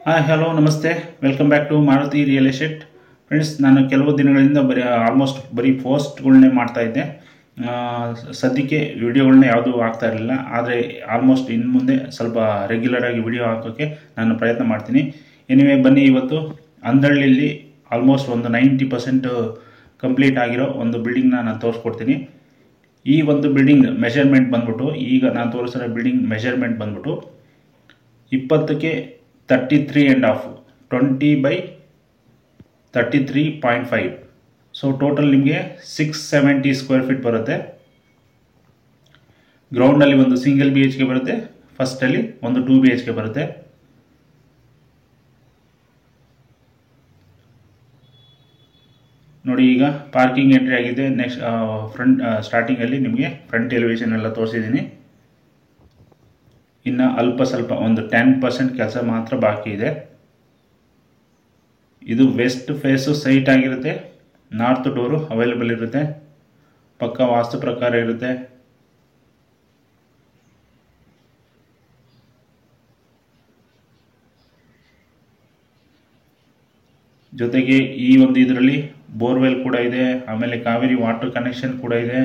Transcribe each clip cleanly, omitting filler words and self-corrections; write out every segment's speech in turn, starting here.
Hi hello ನಮಸ್ತೆ, welcome back to Maruti real estate. Friends, ನಾನು ಕೆಲವು ದಿನಗಳಿಂದ ಆಲ್ಮೋಸ್ಟ್ ಬರೀ ಪೋಸ್ಟ್ಗಳನ್ನೇ ಮಾಡ್ತಾ ಇದ್ದೆ. ಸದ್ಯಕ್ಕೆ ವಿಡಿಯೋಗಳನ್ನ ಯಾವುದೂ ಆಗ್ತಾ ಇರಲಿಲ್ಲ. ಆದರೆ ಆಲ್ಮೋಸ್ಟ್ ಇನ್ನು ಮುಂದೆ ಸ್ವಲ್ಪ ರೆಗ್ಯುಲರ್ ಆಗಿ ವಿಡಿಯೋ ಹಾಕೋಕ್ಕೆ ನಾನು ಪ್ರಯತ್ನ ಮಾಡ್ತೀನಿ. ಎನಿವೆ, ಬನ್ನಿ ಇವತ್ತು ಅಂದಳ್ಳಿಯಲ್ಲಿ ಆಲ್ಮೋಸ್ಟ್ ಒಂದು 90% ಕಂಪ್ಲೀಟ್ ಆಗಿರೋ ಒಂದು ಬಿಲ್ಡಿಂಗ್ನ ನಾನು ತೋರಿಸ್ಕೊಡ್ತೀನಿ. ಈ ಒಂದು ಬಿಲ್ಡಿಂಗ್ ಮೆಷರ್ಮೆಂಟ್ ಬಂದ್ಬಿಟ್ಟು, ಈಗ ನಾನು ತೋರಿಸಿರೋ ಬಿಲ್ಡಿಂಗ್ ಮೆಷರ್ಮೆಂಟ್ ಬಂದ್ಬಿಟ್ಟು 20ಕ್ಕೆ 33.5, 20/33.5. ಸೊ ಟೋಟಲ್ ನಿಮಗೆ 670 ಸ್ಕ್ವೇರ್ ಫೀಟ್ ಬರುತ್ತೆ. ಗ್ರೌಂಡಲ್ಲಿ ಒಂದು ಸಿಂಗಲ್ BHK ಬರುತ್ತೆ, ಫಸ್ಟಲ್ಲಿ ಒಂದು 2 BHK ಬರುತ್ತೆ. ನೋಡಿ, ಈಗ ಪಾರ್ಕಿಂಗ್ ಎಂಟ್ರಿ ಆಗಿದೆ. ನೆಕ್ಸ್ಟ್ ಫ್ರಂಟ್ ಸ್ಟಾರ್ಟಿಂಗಲ್ಲಿ ನಿಮಗೆ ಫ್ರಂಟ್ ಎಲಿವೇಶನ್ ಎಲ್ಲ ತೋರಿಸಿದ್ದೀನಿ. ಇನ್ನು ಅಲ್ಪ ಸ್ವಲ್ಪ ಒಂದು 10% ಕೆಲಸ ಮಾತ್ರ ಬಾಕಿ ಇದೆ. ಇದು ವೆಸ್ಟ್ ಫೇಸು ಸೈಟ್ ಆಗಿರುತ್ತೆ. ನಾರ್ತ್ ಡೋರು ಅವೈಲೇಬಲ್ ಇರುತ್ತೆ. ಪಕ್ಕ ವಾಸ್ತು ಪ್ರಕಾರ ಇರುತ್ತೆ. ಜೊತೆಗೆ ಈ ಒಂದು ಇದರಲ್ಲಿ ಬೋರ್ವೆಲ್ ಕೂಡ ಇದೆ. ಆಮೇಲೆ ಕಾವೇರಿ ವಾಟರ್ ಕನೆಕ್ಷನ್ ಕೂಡ ಇದೆ.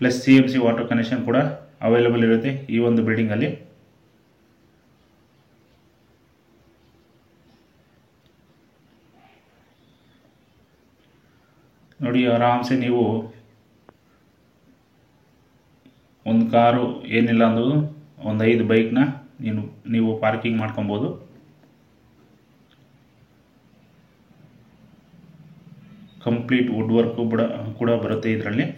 ಪ್ಲಸ್ CMC ವಾಟರ್ ಕನೆಕ್ಷನ್ ಕೂಡ ಅವೈಲೇಬಲ್ ಇರುತ್ತೆ ಈ ಒಂದು ಬಿಲ್ಡಿಂಗಲ್ಲಿ. ನೋಡಿ, ಆರಾಮ್ಸೆ ನೀವು ಒಂದು ಕಾರು ಏನಿಲ್ಲ ಅಂದರೂ ಒಂದು 5 ಬೈಕ್ನ ನೀವು ಪಾರ್ಕಿಂಗ್ ಮಾಡ್ಕೊಬೋದು. ಕಂಪ್ಲೀಟ್ ವುಡ್ ವರ್ಕು ಕೂಡ ಬರುತ್ತೆ ಇದರಲ್ಲಿ.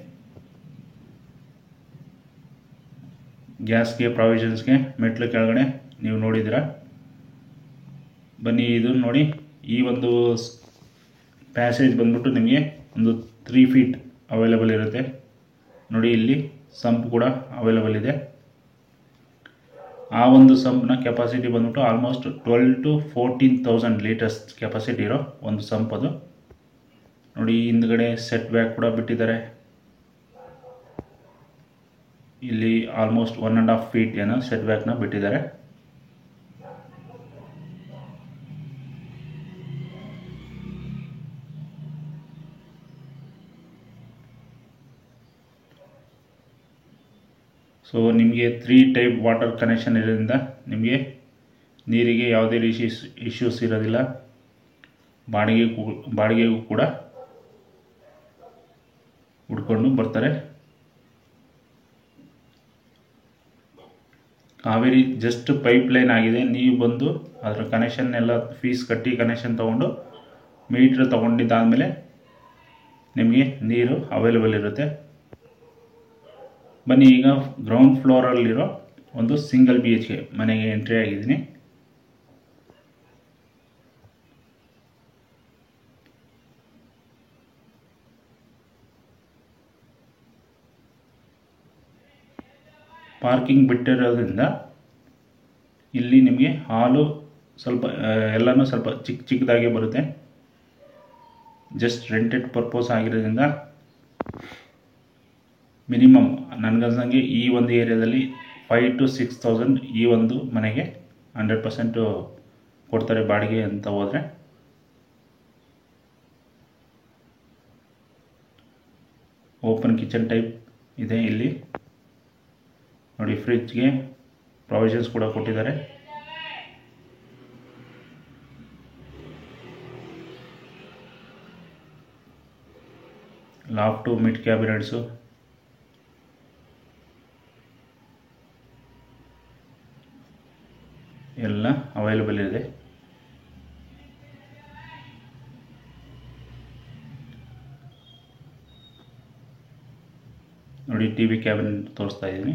ಗ್ಯಾಸ್ಗೆ, ಪ್ರಾವಿಷನ್ಸ್ಗೆ ಮೆಟ್ಲು ಕೆಳಗಡೆ ನೀವು ನೋಡಿದ್ದೀರಾ. ಬನ್ನಿ, ಇದು ನೋಡಿ, ಈ ಒಂದು ಪ್ಯಾಸೇಜ್ ಬಂದ್ಬಿಟ್ಟು ನಿಮಗೆ ಒಂದು 3 ಫೀಟ್ ಅವೈಲೇಬಲ್ ಇರುತ್ತೆ. ನೋಡಿ, ಇಲ್ಲಿ ಸಂಪ್ ಕೂಡ ಅವೈಲೇಬಲ್ ಇದೆ. ಆ ಒಂದು ಸಂಪ್ನ ಕೆಪಾಸಿಟಿ ಬಂದ್ಬಿಟ್ಟು ಆಲ್ಮೋಸ್ಟ್ 12,000 to 14,000 ಲೀಟರ್ಸ್ ಕೆಪಾಸಿಟಿ ಇರೋ ಒಂದು ಸಂಪ್ ಅದು. ನೋಡಿ, ಹಿಂದ್ಗಡೆ ಸೆಟ್ ಬ್ಯಾಕ್ ಕೂಡ ಬಿಟ್ಟಿದ್ದಾರೆ. ಇಲ್ಲಿ ಆಲ್ಮೋಸ್ಟ್ 1.5 ಫೀಟ್ ಏನೋ ಸೆಟ್ ಬ್ಯಾಕ್ನ ಬಿಟ್ಟಿದ್ದಾರೆ. ಸೊ ನಿಮಗೆ 3 ಟೈಪ್ ವಾಟರ್ ಕನೆಕ್ಷನ್ ಇರೋದ್ರಿಂದ ನಿಮಗೆ ನೀರಿಗೆ ಯಾವುದೇ ಇಶ್ಯೂಸ್ ಇರೋದಿಲ್ಲ. ಬಾಡಿಗೆಗೂ ಕೂಡ ಹುಡ್ಕೊಂಡು ಬರ್ತಾರೆ. ಕಾವೇರಿ ಜಸ್ಟ್ ಪೈಪ್ ಲೈನ್ ಆಗಿದೆ. ನೀವು ಬಂದು ಅದರ ಕನೆಕ್ಷನ್ ಎಲ್ಲ ಫೀಸ್ ಕಟ್ಟಿ ಕನೆಕ್ಷನ್ ತೊಗೊಂಡು ಮೀಟ್ರ್ ತೊಗೊಂಡಿದ್ದಾದಮೇಲೆ ನಿಮಗೆ ನೀರು ಅವೈಲೇಬಲ್ ಇರುತ್ತೆ. ಬನ್ನಿ, ಈಗ ಗ್ರೌಂಡ್ ಫ್ಲೋರಲ್ಲಿರೋ ಒಂದು ಸಿಂಗಲ್ BHK ಮನೆಗೆ ಎಂಟ್ರಿ ಆಗಿದ್ದೀನಿ. ಪಾರ್ಕಿಂಗ್ ಬಿಟ್ಟಿರೋದ್ರಿಂದ ಇಲ್ಲಿ ನಿಮಗೆ ಹಾಲು ಸ್ವಲ್ಪ ಎಲ್ಲನೂ ಸ್ವಲ್ಪ ಚಿಕ್ಕದಾಗೆ ಬರುತ್ತೆ. ಜಸ್ಟ್ ರೆಂಟೆಡ್ ಪರ್ಪೋಸ್ ಆಗಿರೋದ್ರಿಂದ ಮಿನಿಮಮ್ ನನಗನ್ಸಂಗೆ ಈ ಒಂದು ಏರಿಯಾದಲ್ಲಿ 5,000 to 6,000 ಈ ಒಂದು ಮನೆಗೆ 100% ಕೊಡ್ತಾರೆ ಬಾಡಿಗೆ ಅಂತ ಹೋದರೆ. ಓಪನ್ ಕಿಚನ್ ಟೈಪ್ ಇದೆ ಇಲ್ಲಿ. ನೋಡಿ, ಫ್ರಿಜ್ಗೆ ಪ್ರಾವಿಷನ್ಸ್ ಕೂಡ ಕೊಟ್ಟಿದ್ದಾರೆ. ಲಾಫ್ಟು, ಮಿಡ್ ಕ್ಯಾಬಿನೆಟ್ಸು ಎಲ್ಲ ಅವೈಲೇಬಲ್ ಇದೆ. ನೋಡಿ, TV ಕ್ಯಾಬಿನೆಟ್ ತೋರಿಸ್ತಾ ಇದ್ದೀನಿ.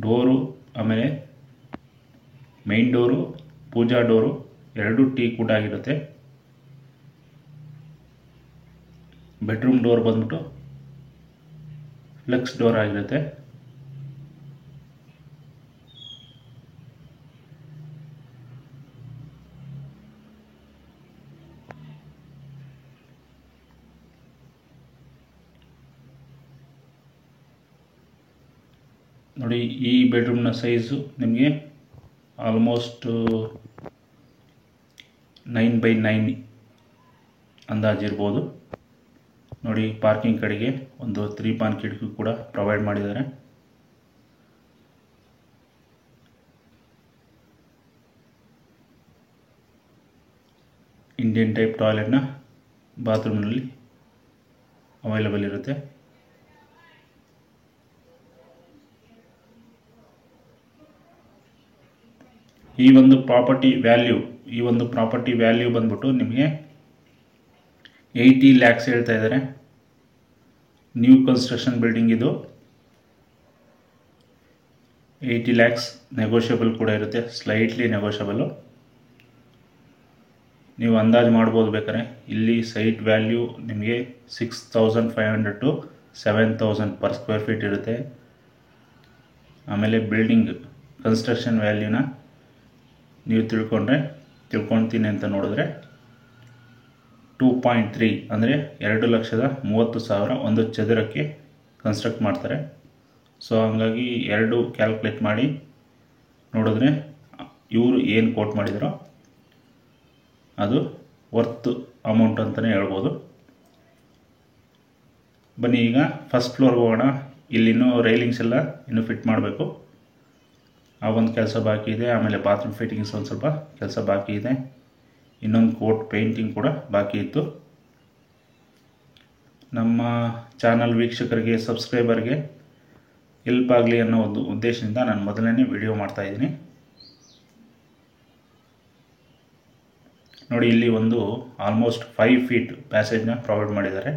ಡೋರು, ಆಮೇಲೆ ಮೈನ್ ಡೋರು, ಪೂಜಾ ಡೋರು ಎರಡು ಟೀಕ್ವುಡ್ ಆಗಿರುತ್ತೆ. ಬೆಡ್ರೂಮ್ ಡೋರ್ ಬಂದ್ಬಿಟ್ಟು ಫ್ಲೆಕ್ಸ್ ಡೋರ್ ಆಗಿರುತ್ತೆ. ನೋಡಿ ಈ ಬೆಡ್ರೂಮ್ನ ಸೈಜು ನಿಮಗೆ ಆಲ್ಮೋಸ್ಟ್ 9x9 ಅಂದಾಜಿರ್ಬೋದು. ನೋಡಿ ಪಾರ್ಕಿಂಗ್ ಕಡೆಗೆ ಒಂದು 3 ಪಾನ್ ಕಿಟಕಿ ಕೂಡ ಪ್ರೊವೈಡ್ ಮಾಡಿದ್ದಾರೆ. ಇಂಡಿಯನ್ ಟೈಪ್ ಟಾಯ್ಲೆಟ್ನ ಬಾತ್ರೂಮ್ನಲ್ಲಿ ಅವೈಲೇಬಲ್ ಇರುತ್ತೆ. ಈ ಒಂದು ಪ್ರಾಪರ್ಟಿ ವ್ಯಾಲ್ಯೂ ಬಂದ್ಬಿಟ್ಟು ನಿಮಗೆ 80 lakhs ಹೇಳ್ತಾ ಇದ್ದಾರೆ. ನ್ಯೂ ಕನ್ಸ್ಟ್ರಕ್ಷನ್ ಬಿಲ್ಡಿಂಗ್ ಇದು. 80 lakhs ನೆಗೋಷಿಯಬಲ್ ಕೂಡ ಇರುತ್ತೆ, ಸ್ಲೈಟ್ಲಿ ನೆಗೋಷಿಯಬಲ್. ನೀವು ಅಂದಾಜು ಮಾಡ್ಬೋದು ಬೇಕಾದ್ರೆ. ಇಲ್ಲಿ ಸೈಟ್ ವ್ಯಾಲ್ಯೂ ನಿಮಗೆ 6500 to 7000 per square feet ಇರುತ್ತೆ. ಆಮೇಲೆ ಬಿಲ್ಡಿಂಗ್ ಕನ್ಸ್ಟ್ರಕ್ಷನ್ ವ್ಯಾಲ್ಯೂನ ನೀವು ತಿಳ್ಕೊಳ್ತೀನಿ ಅಂತ ನೋಡಿದ್ರೆ 2.3 ಅಂದರೆ 2,30,000 ಒಂದು ಚದರಕ್ಕೆ ಕನ್ಸ್ಟ್ರಕ್ಟ್ ಮಾಡ್ತಾರೆ. ಸೊ ಹಂಗಾಗಿ 2 ಕ್ಯಾಲ್ಕುಲೇಟ್ ಮಾಡಿ ನೋಡಿದ್ರೆ ಇವರು ಏನು ಕೋಟ್ ಮಾಡಿದರೋ ಅದು ವರ್ತ್ ಅಮೌಂಟ್ ಅಂತಲೇ ಹೇಳ್ಬೋದು. ಬನ್ನಿ ಈಗ ಫಸ್ಟ್ ಫ್ಲೋರ್ಗೆ ಹೋಗೋಣ. ಇಲ್ಲಿನ್ನೂ ರೈಲಿಂಗ್ಸ್ ಎಲ್ಲ ಇನ್ನೂ ಫಿಟ್ ಮಾಡಬೇಕು, ಆ ಒಂದು ಕೆಲಸ ಬಾಕಿ ಇದೆ. ಆಮೇಲೆ ಬಾತ್ರೂಮ್ ಫಿಟ್ಟಿಂಗ್ಸ್ ಒಂದು ಸ್ವಲ್ಪ ಕೆಲಸ ಬಾಕಿ ಇದೆ. ಇನ್ನೊಂದು ಕೋಟ್ ಪೇಂಟಿಂಗ್ ಕೂಡ ಬಾಕಿ ಇತ್ತು. ನಮ್ಮ ಚಾನಲ್ ವೀಕ್ಷಕರಿಗೆ, ಸಬ್ಸ್ಕ್ರೈಬರ್ಗೆ ಹೆಲ್ಪ್ ಆಗಲಿ ಅನ್ನೋ ಒಂದು ಉದ್ದೇಶದಿಂದ ನಾನು ಮೊದಲನೇ ವಿಡಿಯೋ ಮಾಡ್ತಾಯಿದ್ದೀನಿ. ನೋಡಿ ಇಲ್ಲಿ ಒಂದು ಆಲ್ಮೋಸ್ಟ್ 5 feet ಪ್ಯಾಸೇಜ್ನ ಪ್ರೊವೈಡ್ ಮಾಡಿದ್ದಾರೆ.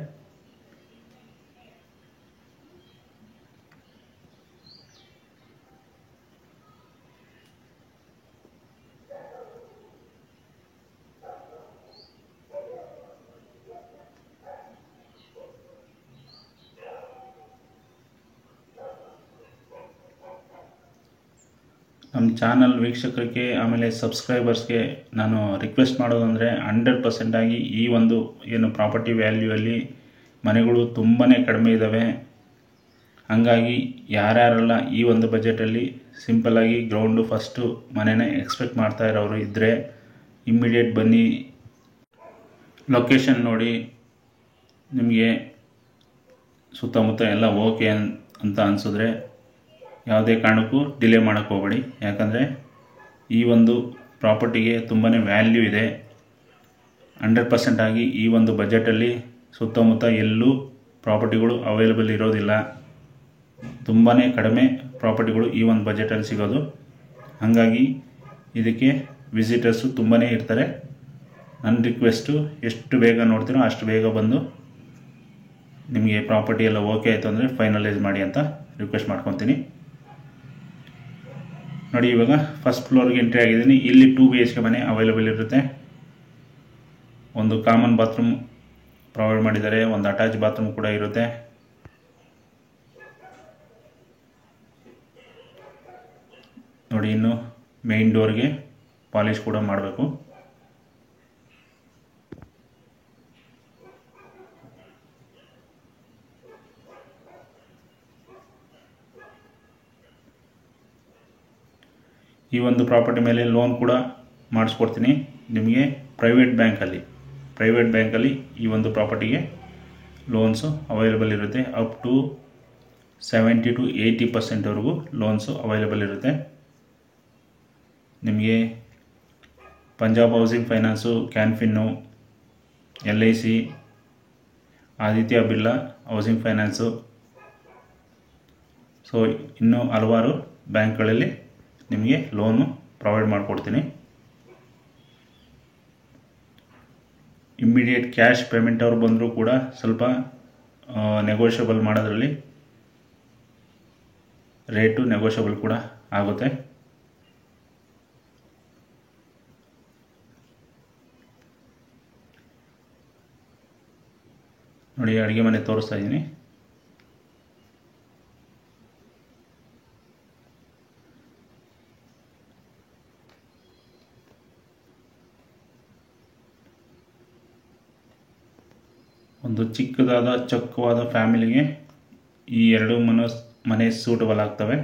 ನಮ್ಮ ಚಾನಲ್ ವೀಕ್ಷಕರಿಗೆ ಆಮೇಲೆ ಸಬ್ಸ್ಕ್ರೈಬರ್ಸ್ಗೆ ನಾನು ರಿಕ್ವೆಸ್ಟ್ ಮಾಡೋದಂದರೆ 100% ಆಗಿ ಈ ಒಂದು ಏನು ಪ್ರಾಪರ್ಟಿ ವ್ಯಾಲ್ಯೂಯಲ್ಲಿ ಮನೆಗಳು ತುಂಬಾ ಕಡಿಮೆ ಇದ್ದಾವೆ. ಹಾಗಾಗಿ ಯಾರ್ಯಾರೆಲ್ಲ ಈ ಒಂದು ಬಜೆಟಲ್ಲಿ ಸಿಂಪಲ್ಲಾಗಿ ಗ್ರೌಂಡು ಫಸ್ಟು ಮನೆನೇ ಎಕ್ಸ್ಪೆಕ್ಟ್ ಮಾಡ್ತಾ ಇರೋರು ಇದ್ದರೆ ಇಮ್ಮಿಡಿಯೇಟ್ ಬನ್ನಿ. ಲೊಕೇಶನ್ ನೋಡಿ, ನಿಮಗೆ ಸುತ್ತಮುತ್ತ ಎಲ್ಲ ಓಕೆ ಅಂತ ಅನಿಸಿದ್ರೆ ಯಾವುದೇ ಕಾರಣಕ್ಕೂ ಡಿಲೇ ಮಾಡೋಕ್ಕೆ ಹೋಗಬೇಡಿ. ಯಾಕಂದರೆ ಈ ಒಂದು ಪ್ರಾಪರ್ಟಿಗೆ ತುಂಬಾ ವ್ಯಾಲ್ಯೂ ಇದೆ. 100% ಆಗಿ ಈ ಒಂದು ಬಜೆಟಲ್ಲಿ ಸುತ್ತಮುತ್ತ ಎಲ್ಲೂ ಪ್ರಾಪರ್ಟಿಗಳು ಅವೈಲೇಬಲ್ ಇರೋದಿಲ್ಲ. ತುಂಬಾ ಕಡಿಮೆ ಪ್ರಾಪರ್ಟಿಗಳು ಈ ಒಂದು ಬಜೆಟಲ್ಲಿ ಸಿಗೋದು. ಹಾಗಾಗಿ ಇದಕ್ಕೆ ವಿಸಿಟರ್ಸು ತುಂಬಾ ಇರ್ತಾರೆ. ನನ್ನ ರಿಕ್ವೆಸ್ಟು ಎಷ್ಟು ಬೇಗ ನೋಡ್ತೀರೋ ಅಷ್ಟು ಬೇಗ ಬಂದು ನಿಮಗೆ ಪ್ರಾಪರ್ಟಿ ಎಲ್ಲ ಓಕೆ ಆಯಿತು ಅಂದರೆ ಫೈನಲೈಸ್ ಮಾಡಿ ಅಂತ ರಿಕ್ವೆಸ್ಟ್ ಮಾಡ್ಕೊತೀನಿ. ನೋಡಿ ಇವಾಗ ಫಸ್ಟ್ ಫ್ಲೋರ್ಗೆ ಎಂಟ್ರಿ ಆಗಿದ್ದೀನಿ. ಇಲ್ಲಿ 2 BHK ಮನೆ ಅವೈಲೇಬಲ್ ಇರುತ್ತೆ. ಒಂದು ಕಾಮನ್ ಬಾತ್ರೂಮ್ ಪ್ರೊವೈಡ್ ಮಾಡಿದ್ದಾರೆ, ಒಂದು ಅಟ್ಯಾಚ್ ಬಾತ್ರೂಮ್ ಕೂಡ ಇರುತ್ತೆ. ನೋಡಿ ಇನ್ನು ಮೇನ್ ಡೋರ್ಗೆ ಪಾಲಿಶ್ ಕೂಡ ಮಾಡಬೇಕು. ಈ ಒಂದು ಪ್ರಾಪರ್ಟಿ ಮೇಲೆ ಲೋನ್ ಕೂಡ ಮಾಡಿಸ್ಕೊಡ್ತೀನಿ ನಿಮಗೆ. ಪ್ರೈವೇಟ್ ಬ್ಯಾಂಕಲ್ಲಿ ಈ ಒಂದು ಪ್ರಾಪರ್ಟಿಗೆ ಲೋನ್ಸು ಅವೈಲೇಬಲ್ ಇರುತ್ತೆ. Up to 70 to 80% loans available ಇರುತ್ತೆ. ನಿಮಗೆ Punjab housing finance, Canfin, LIC, Aditya Birla housing finance, so ಇನ್ನೂ ಹಲವಾರು ಬ್ಯಾಂಕ್ಗಳಲ್ಲಿ ನಿಮಗೆ ಲೋನು ಪ್ರೊವೈಡ್ ಮಾಡಿಕೊಡ್ತೀನಿ. ಇಮ್ಮಿಡಿಯೇಟ್ ಕ್ಯಾಶ್ ಪೇಮೆಂಟ್ ಅವ್ರು ಬಂದರೂ ಕೂಡ ಸ್ವಲ್ಪ ನೆಗೋಷಿಯಬಲ್ ಮಾಡೋದ್ರಲ್ಲಿ ರೇಟು ನೆಗೋಷಿಯಬಲ್ ಕೂಡ ಆಗುತ್ತೆ. ನೋಡಿ ಅಡುಗೆ ಮನೆ ತೋರಿಸ್ತಾ ಇದ್ದೀನಿ. ಒಂದು ಚಿಕ್ಕದಾದ ಚೊಕ್ಕವಾದ ಫ್ಯಾಮಿಲಿಗೆ ಈ 2 ಮನೆ ಸೂಟಬಲ್ ಆಗ್ತವೆ.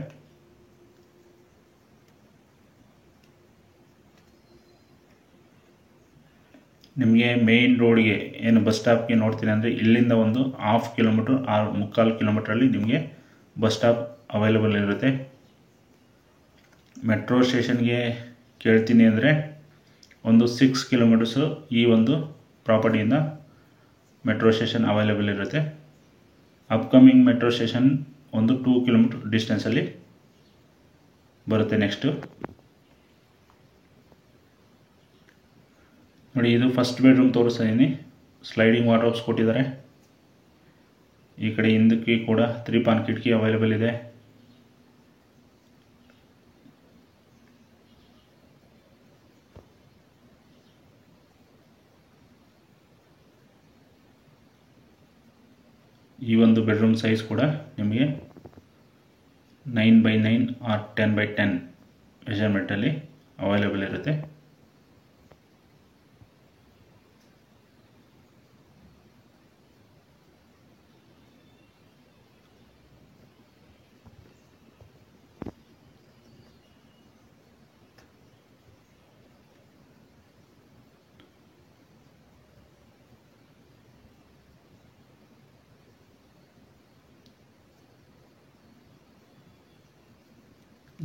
ನಿಮಗೆ ಮೇಯ್ನ್ ರೋಡ್ಗೆ ಏನು ಬಸ್ ಸ್ಟಾಪ್ಗೆ ನೋಡ್ತೀನಿ ಅಂದರೆ ಇಲ್ಲಿಂದ ಒಂದು 1/2 ಕಿಲೋಮೀಟ್ರ್ 3/4 ಕಿಲೋಮೀಟ್ರಲ್ಲಿ ನಿಮಗೆ ಬಸ್ ಸ್ಟಾಪ್ ಅವೈಲೇಬಲ್ ಇರುತ್ತೆ. ಮೆಟ್ರೋ ಸ್ಟೇಷನ್ಗೆ ಕೇಳ್ತೀನಿ ಅಂದರೆ ಒಂದು 6 ಕಿಲೋಮೀಟರ್ಸು ಈ ಒಂದು ಪ್ರಾಪರ್ಟಿಯಿಂದ ಮೆಟ್ರೋ ಸ್ಟೇಷನ್ ಅವೈಲೇಬಲ್ ಇರುತ್ತೆ. ಅಪ್ಕಮಿಂಗ್ ಮೆಟ್ರೋ ಸ್ಟೇಷನ್ ಒಂದು 2 ಕಿಲೋಮೀಟರ್ ಡಿಸ್ಟೆನ್ಸಲ್ಲಿ ಬರುತ್ತೆ. ನೆಕ್ಸ್ಟು ನೋಡಿ, ಇದು ಫಸ್ಟ್ ಬೆಡ್ರೂಮ್ ತೋರಿಸ್ತಾ ಇದ್ದೀನಿ. ಸ್ಲೈಡಿಂಗ್ ವಾರ್ಡ್ರೋಬ್ಸ್ ಕೊಟ್ಟಿದ್ದಾರೆ. ಈ ಕಡೆ ಹಿಂದಕ್ಕೆ ಕೂಡ 3 ಪಾನ್ ಕಿಟಕಿ ಅವೈಲೇಬಲ್ ಇದೆ. ಈ ಒಂದು ಬೆಡ್ರೂಮ್ ಸೈಜ್ ಕೂಡ ನಿಮಗೆ 9x9 ಆರ್ 10x10 ಮೆಜರ್ಮೆಂಟಲ್ಲಿ ಅವೈಲೇಬಲ್ ಇರುತ್ತೆ.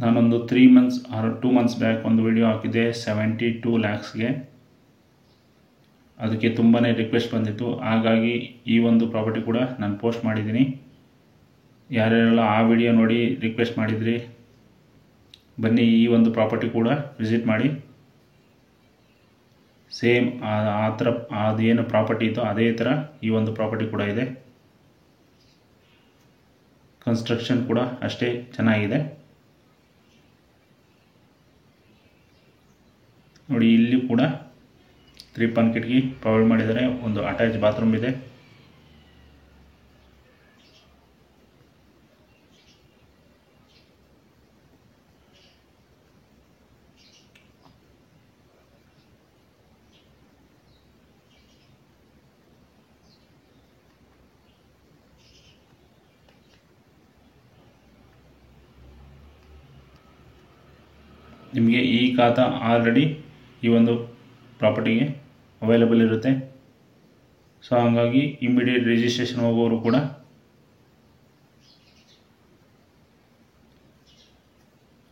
ನಾನೊಂದು 3 ಮಂತ್ಸ್ ಆರ್ 2 ಮಂತ್ಸ್ ಬ್ಯಾಕ್ ಒಂದು ವಿಡಿಯೋ ಹಾಕಿದ್ದೆ 72 ಲ್ಯಾಕ್ಸ್ಗೆ. ಅದಕ್ಕೆ ತುಂಬಾ ರಿಕ್ವೆಸ್ಟ್ ಬಂದಿತ್ತು. ಹಾಗಾಗಿ ಈ ಒಂದು ಪ್ರಾಪರ್ಟಿ ಕೂಡ ನಾನು ಪೋಸ್ಟ್ ಮಾಡಿದ್ದೀನಿ. ಯಾರ್ಯಾರೆಲ್ಲ ಆ ವಿಡಿಯೋ ನೋಡಿ ರಿಕ್ವೆಸ್ಟ್ ಮಾಡಿದ್ರಿ, ಬನ್ನಿ ಈ ಒಂದು ಪ್ರಾಪರ್ಟಿ ಕೂಡ ವಿಸಿಟ್ ಮಾಡಿ. ಸೇಮ್ ಆ ಥರ ಅದೇನು ಪ್ರಾಪರ್ಟಿ ಇತ್ತು ಅದೇ ಥರ ಈ ಒಂದು ಪ್ರಾಪರ್ಟಿ ಕೂಡ ಇದೆ. ಕನ್ಸ್ಟ್ರಕ್ಷನ್ ಕೂಡ ಅಷ್ಟೇ ಚೆನ್ನಾಗಿದೆ. ನೋಡಿ, ಇಲ್ಲಿ ಕೂಡ 3 ಪಾನ್ ಕಿಟಕಿ ಪ್ರೊವೈಡ್ ಮಾಡಿದ್ದಾರೆ. ಒಂದು ಅಟ್ಯಾಚ್ ಬಾತ್ರೂಮ್ ಇದೆ. ನಿಮಗೆ ಈ ಖಾತಾ ಆಲ್ರೆಡಿ ಈ ಒಂದು ಪ್ರಾಪರ್ಟಿಗೆ ಅವೈಲೇಬಲ್ ಇರುತ್ತೆ. ಸೊ ಹಾಗಾಗಿ ಇಮಿಡಿಯೇಟ್ ರಿಜಿಸ್ಟ್ರೇಷನ್ ಹೋಗೋರು ಕೂಡ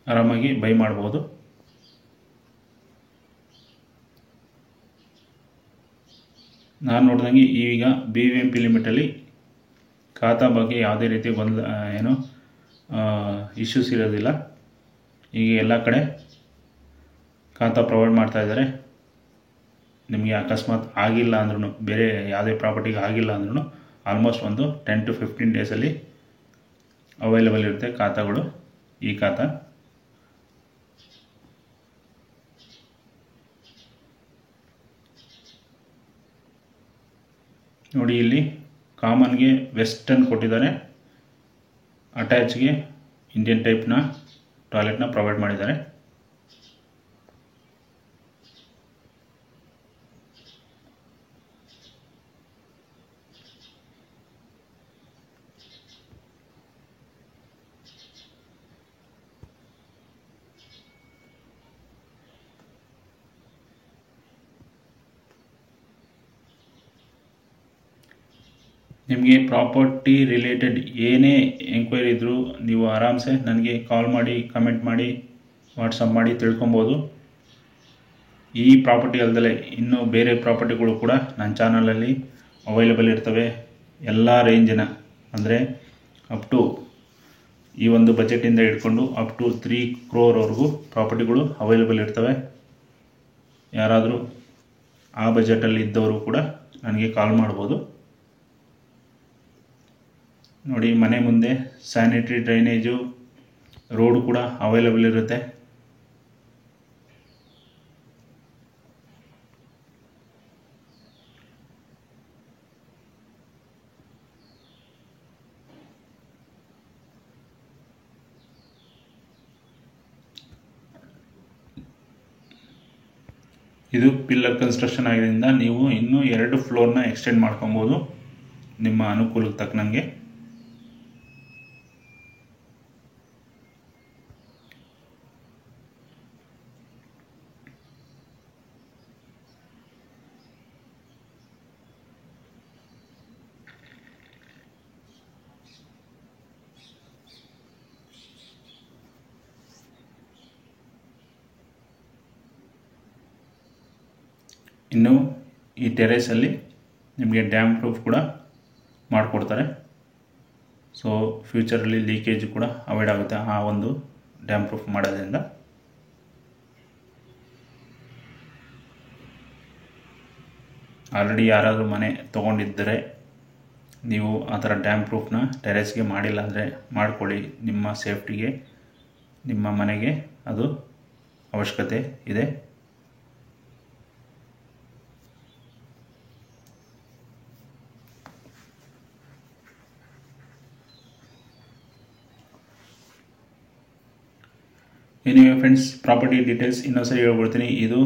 ಆರಾಮಾಗಿ ಬೈ ಮಾಡ್ಬೋದು. ನಾನು ನೋಡಿದಂಗೆ ಈಗ BBMP ಲಿಮಿಟಲ್ಲಿ ಖಾತಾ ಬಗ್ಗೆ ಯಾವುದೇ ರೀತಿ ಏನು ಇಶ್ಯೂಸ್ ಇರೋದಿಲ್ಲ. ಈಗ ಎಲ್ಲ ಕಡೆ ಖಾತಾ ಪ್ರೊವೈಡ್ ಮಾಡ್ತಾ ಇದ್ದಾರೆ. ನಿಮಗೆ ಅಕಸ್ಮಾತ್ ಆಗಿಲ್ಲ ಅಂದ್ರೂ, ಬೇರೆ ಯಾವುದೇ ಪ್ರಾಪರ್ಟಿಗೆ ಆಗಿಲ್ಲ ಅಂದ್ರೂ ಆಲ್ಮೋಸ್ಟ್ ಒಂದು 10 to 15 ಡೇಸಲ್ಲಿ ಅವೈಲೇಬಲ್ ಇರುತ್ತೆ ಖಾತಾಗಳು. ಈ ಖಾತಾ ನೋಡಿ, ಇಲ್ಲಿ ಕಾಮನ್ಗೆ ವೆಸ್ಟರ್ನ್ ಕೊಟ್ಟಿದ್ದಾರೆ. ಅಟ್ಯಾಚ್ಗೆ ಇಂಡಿಯನ್ ಟೈಪ್ನ ಟಾಯ್ಲೆಟ್ನ ಪ್ರೊವೈಡ್ ಮಾಡಿದ್ದಾರೆ. ನಿಮಗೆ ಪ್ರಾಪರ್ಟಿ ರಿಲೇಟೆಡ್ ಏನೇ ಎಂಕ್ವೈರಿ ಇದ್ದರೂ ನೀವು ಆರಾಮ್ಸೆ ನನಗೆ ಕಾಲ್ ಮಾಡಿ, ಕಮೆಂಟ್ ಮಾಡಿ, ವಾಟ್ಸಪ್ ಮಾಡಿ ತಿಳ್ಕೊಬೋದು. ಈ ಪ್ರಾಪರ್ಟಿ ಅಲ್ಲದೆ ಇನ್ನೂ ಬೇರೆ ಪ್ರಾಪರ್ಟಿಗಳು ಕೂಡ ನನ್ನ ಚಾನಲಲ್ಲಿ ಅವೈಲೇಬಲ್ ಇರ್ತವೆ. ಎಲ್ಲ ರೇಂಜಿನ, ಅಂದರೆ ಅಪ್ ಟು ಈ ಒಂದು ಬಜೆಟಿಂದ ಹಿಡ್ಕೊಂಡು ಅಪ್ ಟು 3 crore ಪ್ರಾಪರ್ಟಿಗಳು ಅವೈಲೇಬಲ್ ಇರ್ತವೆ. ಯಾರಾದರೂ ಆ ಬಜೆಟಲ್ಲಿ ಇದ್ದವರು ಕೂಡ ನನಗೆ ಕಾಲ್ ಮಾಡ್ಬೋದು. ನೋಡಿ, ಮನೆ ಮುಂದೆ ಸ್ಯಾನಿಟರಿ ಡ್ರೈನೇಜು ರೋಡ್ ಕೂಡ ಅವೈಲೇಬಲ್ ಇರುತ್ತೆ. ಇದು ಪಿಲ್ಲರ್ ಕನ್ಸ್ಟ್ರಕ್ಷನ್ ಆಗಿದ್ದರಿಂದ ನೀವು ಇನ್ನೂ 2 ಫ್ಲೋರ್ನ ಎಕ್ಸ್ಟೆಂಡ್ ಮಾಡ್ಕೊಬೋದು ನಿಮ್ಮ ಅನುಕೂಲಕ್ಕೆ ತಕ್ಕನಂಗೆ. ಇನ್ನು ಈ ಟೆರೇಸಲ್ಲಿ ನಿಮಗೆ ಡ್ಯಾಮ್ ಪ್ರೂಫ್ ಕೂಡ ಮಾಡಿಕೊಡ್ತಾರೆ. ಸೊ ಫ್ಯೂಚರಲ್ಲಿ ಲೀಕೇಜ್ ಕೂಡ ಅವಾಯ್ಡ್ ಆಗುತ್ತೆ ಆ ಒಂದು ಡ್ಯಾಮ್ ಪ್ರೂಫ್ ಮಾಡೋದ್ರಿಂದ. ಆಲ್ರೆಡಿ ಯಾರಾದರೂ ಮನೆ ತೊಗೊಂಡಿದ್ದರೆ ನೀವು ಆ ಥರ ಡ್ಯಾಮ್ ಪ್ರೂಫ್ನ ಟೆರೇಸ್ಗೆ ಮಾಡಿಲ್ಲ ಅಂದರೆ ಮಾಡಿಕೊಳ್ಳಿ. ನಿಮ್ಮ ಸೇಫ್ಟಿಗೆ, ನಿಮ್ಮ ಮನೆಗೆ ಅದು ಅವಶ್ಯಕತೆ ಇದೆ. ಎನಿವೆ ಫ್ರೆಂಡ್ಸ್, ಪ್ರಾಪರ್ಟಿ ಡೀಟೇಲ್ಸ್ ಇನ್ನೊಂದ್ಸರಿ ಹೇಳ್ಬಿಡ್ತೀನಿ. ಇದು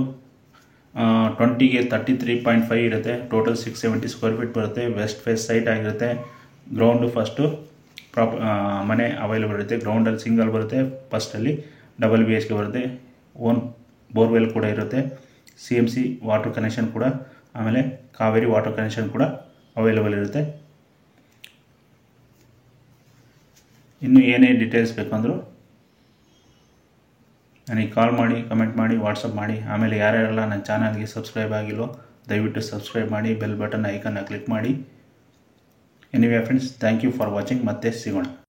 20ಗೆ 33.5 ಇರುತ್ತೆ. ಟೋಟಲ್ 670 ಸ್ಕ್ವೇರ್ ಫೀಟ್ ಬರುತ್ತೆ. ವೆಸ್ಟ್ ಫೇಸ್ ಸೈಟ್ ಆಗಿರುತ್ತೆ. ಗ್ರೌಂಡು ಫಸ್ಟು ಮನೆ ಅವೈಲೇಬಲ್ ಇರುತ್ತೆ. ಗ್ರೌಂಡಲ್ಲಿ ಸಿಂಗಲ್ ಬರುತ್ತೆ, ಫಸ್ಟಲ್ಲಿ ಡಬಲ್ BHK ಬರುತ್ತೆ. ಓನ್ ಬೋರ್ವೆಲ್ ಕೂಡ ಇರುತ್ತೆ. CMC ವಾಟರ್ ಕನೆಕ್ಷನ್ ಕೂಡ, ಆಮೇಲೆ ಕಾವೇರಿ ವಾಟರ್ ಕನೆಕ್ಷನ್ ಕೂಡ ಅವೈಲೇಬಲ್ ಇರುತ್ತೆ. ಇನ್ನು ಏನೇ ಡೀಟೇಲ್ಸ್ ಬೇಕಂದರೂ ನನಗೆ ಕಾಲ್ ಮಾಡಿ, ಕಮೆಂಟ್ ಮಾಡಿ, ವಾಟ್ಸಪ್ ಮಾಡಿ. ಆಮೇಲೆ ಯಾರ್ಯಾರೆಲ್ಲ ನನ್ನ ಚಾನಲ್ಗೆ ಸಬ್ಸ್ಕ್ರೈಬ್ ಆಗಿಲ್ಲೋ ದಯವಿಟ್ಟು ಸಬ್ಸ್ಕ್ರೈಬ್ ಮಾಡಿ, ಬೆಲ್ ಬಟನ್ ಐಕನ್ನ ಕ್ಲಿಕ್ ಮಾಡಿ. Anyway friends, thank you for watching. ಮತ್ತೆ ಸಿಗೋಣ.